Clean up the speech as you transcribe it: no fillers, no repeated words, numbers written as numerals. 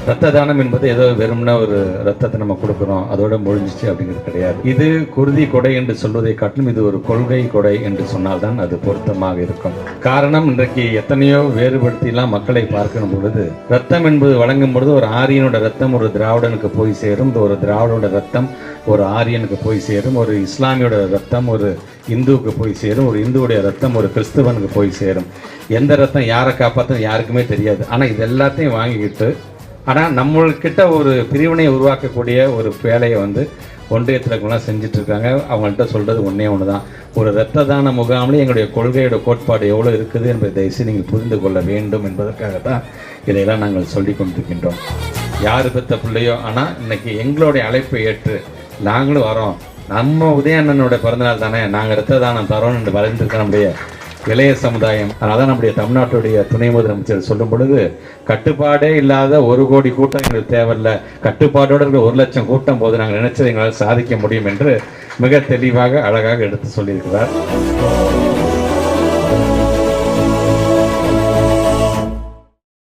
ரத்த தானம் என்பது ஏதோ வெறும்னா ஒரு ரத்தத்தை நம்ம கொடுக்குறோம் அதோட முடிஞ்சிச்சு அப்படிங்கிறது கிடையாது. இது குருதி கொடை என்று சொல்வதை காட்டிலும் இது ஒரு கொள்கை கொடை என்று சொன்னால்தான் அது பொருத்தமாக இருக்கும். காரணம், இன்றைக்கு எத்தனையோ வேறுபடுத்திலாம் மக்களை பார்க்கணும் பொழுது ரத்தம் என்பது வழங்கும் பொழுது ஒரு ஆரியனோட ரத்தம் ஒரு திராவிடனுக்கு போய் சேரும், ஒரு திராவிடோட ரத்தம் ஒரு ஆரியனுக்கு போய் சேரும், ஒரு இஸ்லாமியோட ரத்தம் ஒரு இந்துவுக்கு போய் சேரும், ஒரு இந்துவுடைய ரத்தம் ஒரு கிறிஸ்துவனுக்கு போய் சேரும். எந்த ரத்தம் யாரை காப்பாற்ற யாருக்குமே தெரியாது. ஆனால் இது எல்லாத்தையும் வாங்கிக்கிட்டு ஆனால் நம்மள்கிட்ட ஒரு பிரிவினை உருவாக்கக்கூடிய ஒரு வேலையை ஒன்றியத்தில் செஞ்சுட்டு இருக்காங்க. அவங்கள்ட்ட சொல்கிறது ஒன்றே ஒன்று தான், ஒரு இரத்த தான முகாமில் எங்களுடைய கொள்கையோட கோட்பாடு எவ்வளோ இருக்குது என்பதை தயவுசெய்து நீங்கள் புரிந்து கொள்ள வேண்டும் என்பதற்காக தான் இதையெல்லாம் நாங்கள் சொல்லி கொண்டிருக்கின்றோம். யார் பெற்ற பிள்ளையோ, ஆனால் இன்னைக்கு எங்களுடைய அழைப்பை ஏற்று நாங்களும் வரோம். நம்ம உதயண்ணனோட பிறந்தநாள் தானே, நாங்கள் இரத்த தானம் தரோம் என்று வளர்ந்துருக்க நம்முடைய இளைய சமுதாயம். அதனால தான் நம்முடைய தமிழ்நாட்டுடைய துணை முதலமைச்சர் சொல்லும் பொழுது, கட்டுப்பாடே இல்லாத 1 கோடி கூட்டம் எங்களுக்கு தேவையில்லை, கட்டுப்பாடோடு இருக்கிற 1 லட்சம் கூட்டம் போது நாங்கள் நினைச்சதை எங்களால் சாதிக்க முடியும் என்று மிக தெளிவாக அழகாக எடுத்து சொல்லியிருக்கிறார்.